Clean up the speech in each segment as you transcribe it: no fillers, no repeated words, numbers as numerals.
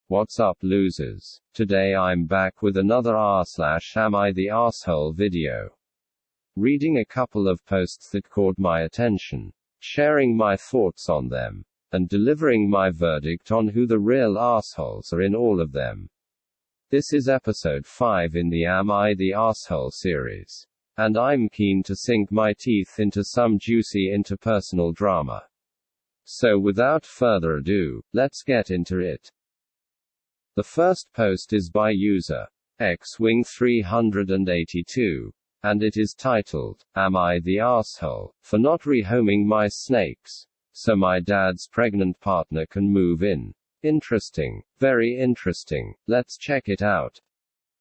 What's up, losers? Today I'm back with another r/am I the asshole video. Reading a couple of posts that caught my attention, sharing my thoughts on them, and delivering my verdict on who the real assholes are in all of them. This is episode 5 in the Am I the Asshole series. And I'm keen to sink my teeth into some juicy interpersonal drama. So without further ado, let's get into it. The first post is by user xwing382, and it is titled, Am I the Asshole for not rehoming my snakes, so my dad's pregnant partner can move in? Interesting. Very interesting. Let's check it out.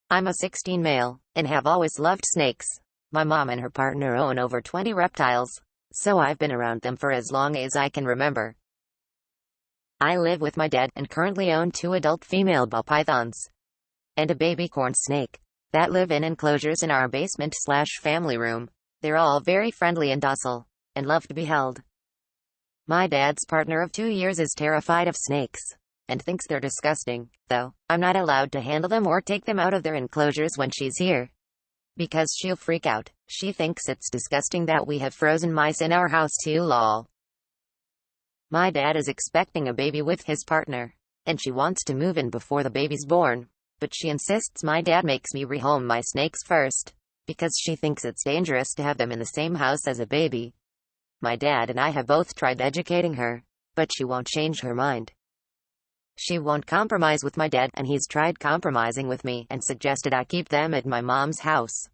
I'm a 16 male, and have always loved snakes. My mom and her partner own over 20 reptiles, so I've been around them for as long as I can remember. I live with my dad and currently own 2 adult female ball pythons and a baby corn snake that live in enclosures in our basement/family room. They're all very friendly and docile, and love to be held. My dad's partner of 2 years is terrified of snakes, and thinks they're disgusting, though I'm not allowed to handle them or take them out of their enclosures when she's here, because she'll freak out. She thinks it's disgusting that we have frozen mice in our house too, lol. My dad is expecting a baby with his partner, and she wants to move in before the baby's born, but she insists my dad makes me rehome my snakes first, because she thinks it's dangerous to have them in the same house as a baby. My dad and I have both tried educating her, but she won't change her mind. She won't compromise with my dad, and he's tried compromising with me and suggested I keep them at my mom's house.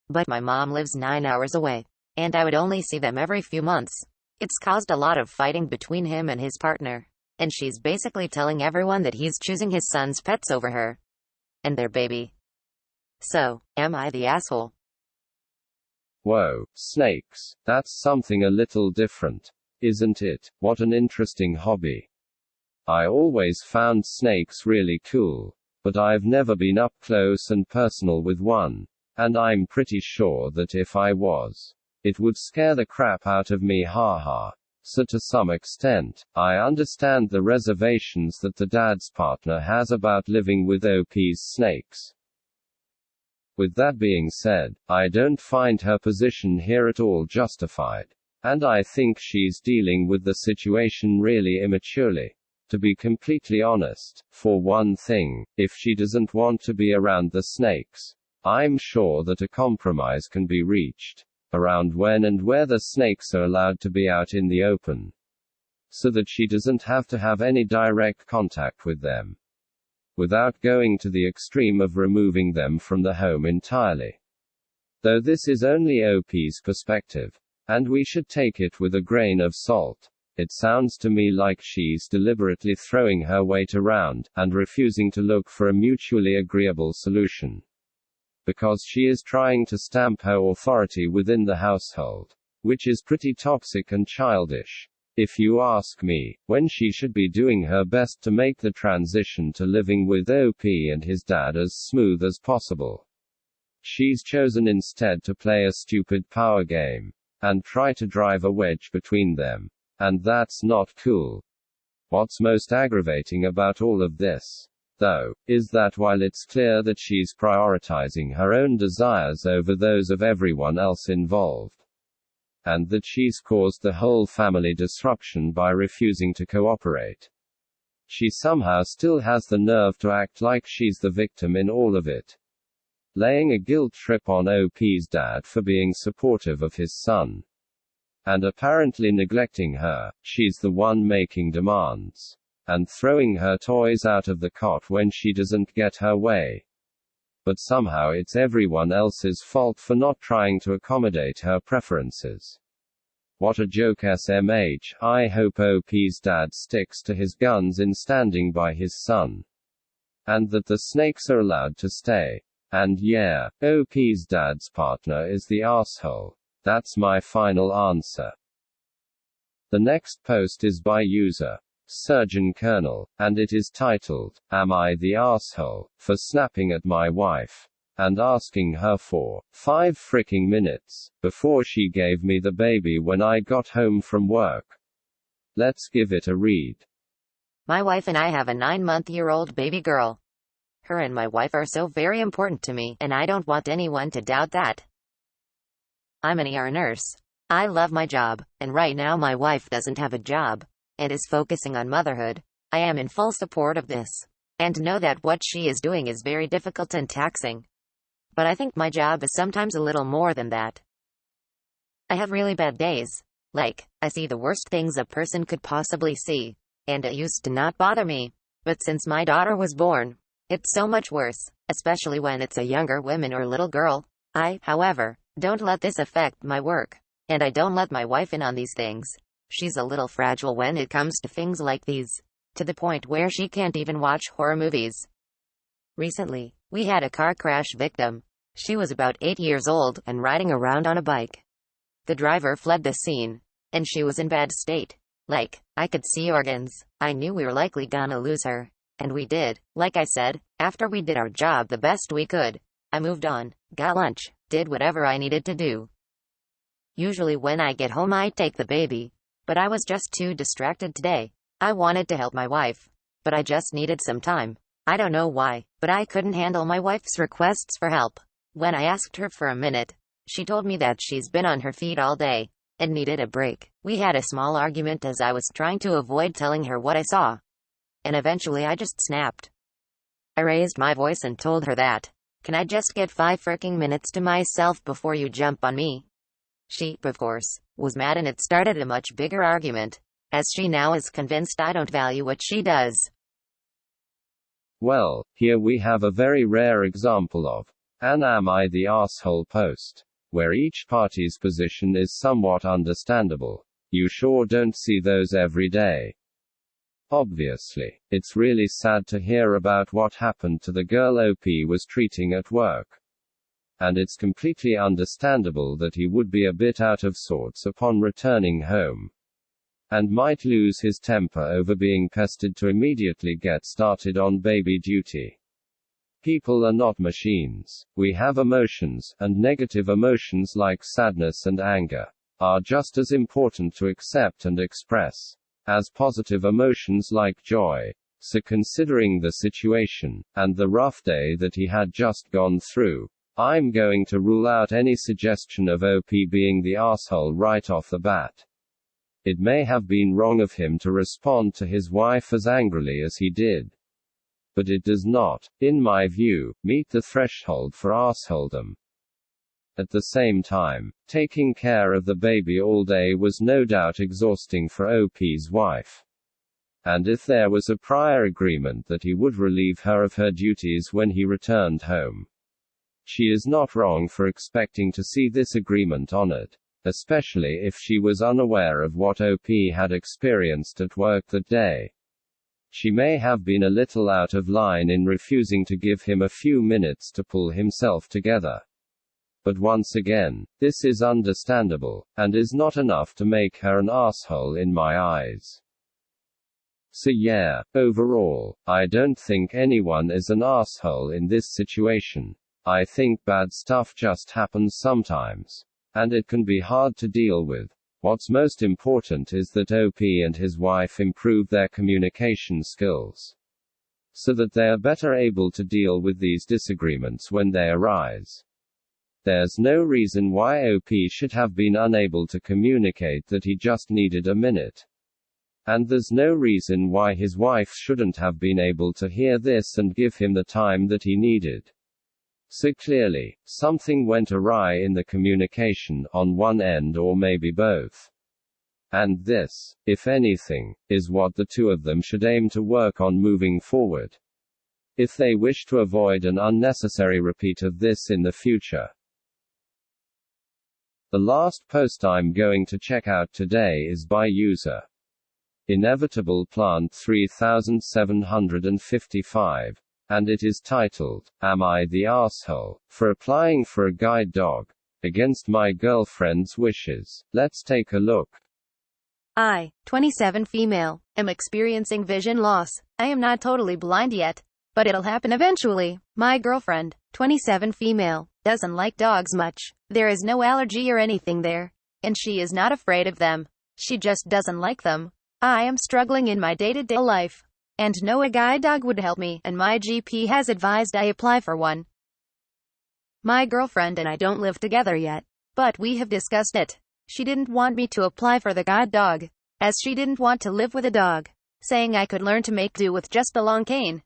But my mom lives 9 hours away, and I would only see them every few months. It's caused a lot of fighting between him and his partner, and she's basically telling everyone that he's choosing his son's pets over her and their baby. So, am I the asshole? Whoa, snakes. That's something a little different, isn't it? What an interesting hobby. I always found snakes really cool, but I've never been up close and personal with one, and I'm pretty sure that if I was, it would scare the crap out of me, haha. So to some extent, I understand the reservations that the dad's partner has about living with OP's snakes. With that being said, I don't find her position here at all justified, and I think she's dealing with the situation really immaturely. To be completely honest, for one thing, if she doesn't want to be around the snakes, I'm sure that a compromise can be reached around when and where the snakes are allowed to be out in the open, so that she doesn't have to have any direct contact with them, without going to the extreme of removing them from the home entirely. Though this is only OP's perspective, and we should take it with a grain of salt, it sounds to me like she's deliberately throwing her weight around, and refusing to look for a mutually agreeable solution, because she is trying to stamp her authority within the household, which is pretty toxic and childish, if you ask me, when she should be doing her best to make the transition to living with OP and his dad as smooth as possible. She's chosen instead to play a stupid power game, and try to drive a wedge between them, and that's not cool. What's most aggravating about all of this, though, is that while it's clear that she's prioritizing her own desires over those of everyone else involved, and that she's caused the whole family disruption by refusing to cooperate, she somehow still has the nerve to act like she's the victim in all of it, laying a guilt trip on OP's dad for being supportive of his son, and apparently neglecting her. She's the one making demands, and throwing her toys out of the cot when she doesn't get her way. But somehow it's everyone else's fault for not trying to accommodate her preferences. What a joke, SMH. I hope OP's dad sticks to his guns in standing by his son, and that the snakes are allowed to stay. And yeah, OP's dad's partner is the asshole. That's my final answer. The next post is by user Surgeon Colonel, and it is titled, Am I the Asshole for snapping at my wife and asking her for 5 fricking minutes before she gave me the baby when I got home from work? Let's give it a read. My wife and I have a 9-month-old baby girl. Her and my wife are so very important to me, and I don't want anyone to doubt that. I'm an ER nurse. I love my job, and right now my wife doesn't have a job, and is focusing on motherhood. I am in full support of this, and know that what she is doing is very difficult and taxing. But I think my job is sometimes a little more than that. I have really bad days. Like, I see the worst things a person could possibly see, and it used to not bother me. But since my daughter was born, it's so much worse, especially when it's a younger woman or little girl. I, however, don't let this affect my work, and I don't let my wife in on these things. She's a little fragile when it comes to things like these, to the point where she can't even watch horror movies. Recently, we had a car crash victim. She was about 8 years old and riding around on a bike. The driver fled the scene, and she was in bad state. Like, I could see organs. I knew we were likely gonna lose her. And we did. Like I said, after we did our job the best we could, I moved on, got lunch, did whatever I needed to do. Usually when I get home I take the baby, but I was just too distracted today. I wanted to help my wife, but I just needed some time. I don't know why, but I couldn't handle my wife's requests for help. When I asked her for a minute, she told me that she's been on her feet all day and needed a break. We had a small argument as I was trying to avoid telling her what I saw. And eventually I just snapped. I raised my voice and told her that, can I just get 5 fricking minutes to myself before you jump on me? She, of course, was mad and it started a much bigger argument, as she now is convinced I don't value what she does. Well, here we have a very rare example of an am I the asshole post, where each party's position is somewhat understandable. You sure don't see those every day. Obviously, it's really sad to hear about what happened to the girl OP was treating at work. And it's completely understandable that he would be a bit out of sorts upon returning home, and might lose his temper over being pestered to immediately get started on baby duty. People are not machines. We have emotions, and negative emotions like sadness and anger are just as important to accept and express as positive emotions like joy. So considering the situation, and the rough day that he had just gone through, I'm going to rule out any suggestion of OP being the asshole right off the bat. It may have been wrong of him to respond to his wife as angrily as he did, but it does not, in my view, meet the threshold for assholedom. At the same time, taking care of the baby all day was no doubt exhausting for OP's wife. And if there was a prior agreement that he would relieve her of her duties when he returned home, she is not wrong for expecting to see this agreement honored, especially if she was unaware of what OP had experienced at work that day. She may have been a little out of line in refusing to give him a few minutes to pull himself together. But once again, this is understandable, and is not enough to make her an asshole in my eyes. So yeah, overall, I don't think anyone is an asshole in this situation. I think bad stuff just happens sometimes, and it can be hard to deal with. What's most important is that OP and his wife improve their communication skills, so that they are better able to deal with these disagreements when they arise. There's no reason why OP should have been unable to communicate that he just needed a minute. And there's no reason why his wife shouldn't have been able to hear this and give him the time that he needed. So clearly, something went awry in the communication, on one end or maybe both. And this, if anything, is what the two of them should aim to work on moving forward, if they wish to avoid an unnecessary repeat of this in the future. The last post I'm going to check out today is by user Inevitable Plant 3755. And it is titled, Am I the Asshole for applying for a guide dog against my girlfriend's wishes? Let's take a look. I, 27 female, am experiencing vision loss. I am not totally blind yet, but it'll happen eventually. My girlfriend, 27 female, doesn't like dogs much. There is no allergy or anything there, and she is not afraid of them. She just doesn't like them. I am struggling in my day-to-day life. and know a guide dog would help me, and my GP has advised I apply for one. My girlfriend and I don't live together yet, but we have discussed it. She didn't want me to apply for the guide dog, as she didn't want to live with a dog, saying I could learn to make do with just the long cane.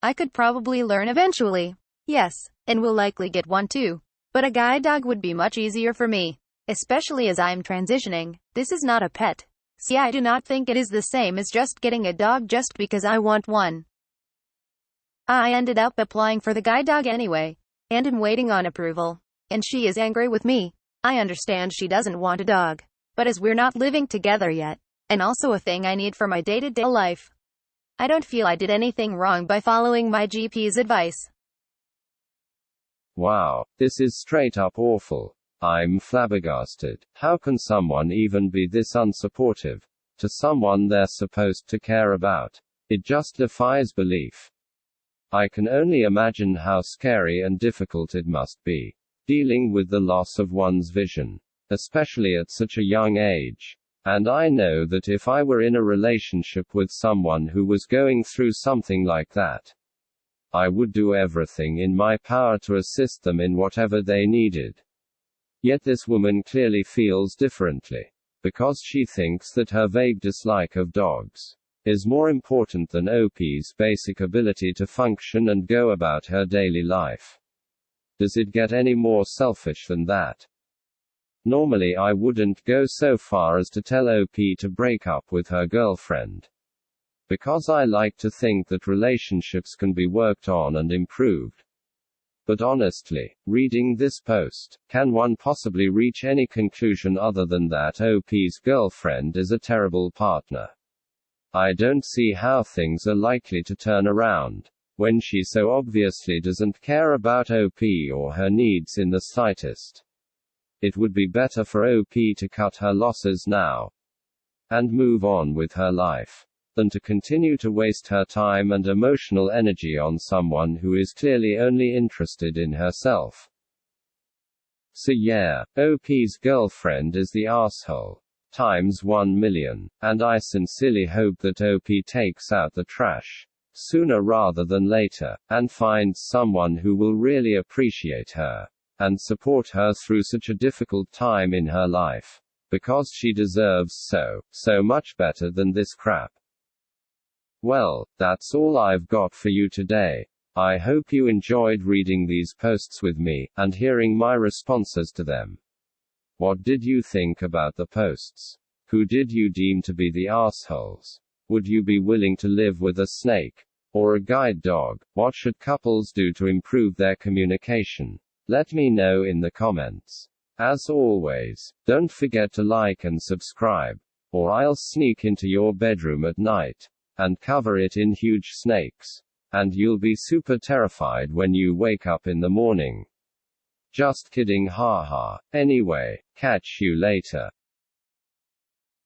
I could probably learn eventually. Yes, and will likely get one too. But a guide dog would be much easier for me, especially as I'm transitioning. This is not a pet. See, I do not think it is the same as just getting a dog just because I want one. I ended up applying for the guide dog anyway, and am waiting on approval. And she is angry with me. I understand she doesn't want a dog, but as we're not living together yet, and also a thing I need for my day-to-day life, I don't feel I did anything wrong by following my GP's advice. Wow, this is straight up awful. I'm flabbergasted. How can someone even be this unsupportive to someone they're supposed to care about? It just defies belief. I can only imagine how scary and difficult it must be, dealing with the loss of one's vision, especially at such a young age. And I know that if I were in a relationship with someone who was going through something like that, I would do everything in my power to assist them in whatever they needed. Yet this woman clearly feels differently, because she thinks that her vague dislike of dogs is more important than OP's basic ability to function and go about her daily life. Does it get any more selfish than that? Normally I wouldn't go so far as to tell OP to break up with her girlfriend, because I like to think that relationships can be worked on and improved. But honestly, reading this post, can one possibly reach any conclusion other than that OP's girlfriend is a terrible partner? I don't see how things are likely to turn around when she so obviously doesn't care about OP or her needs in the slightest. It would be better for OP to cut her losses now and move on with her life, than to continue to waste her time and emotional energy on someone who is clearly only interested in herself. So yeah, OP's girlfriend is the asshole. Times 1,000,000. And I sincerely hope that OP takes out the trash sooner rather than later, and finds someone who will really appreciate her and support her through such a difficult time in her life, because she deserves so much better than this crap. Well, that's all I've got for you today. I hope you enjoyed reading these posts with me, and hearing my responses to them. What did you think about the posts? Who did you deem to be the assholes? Would you be willing to live with a snake or a guide dog? What should couples do to improve their communication? Let me know in the comments. As always, don't forget to like and subscribe, or I'll sneak into your bedroom at night and cover it in huge snakes, and you'll be super terrified when you wake up in the morning. Just kidding, haha. Anyway, catch you later.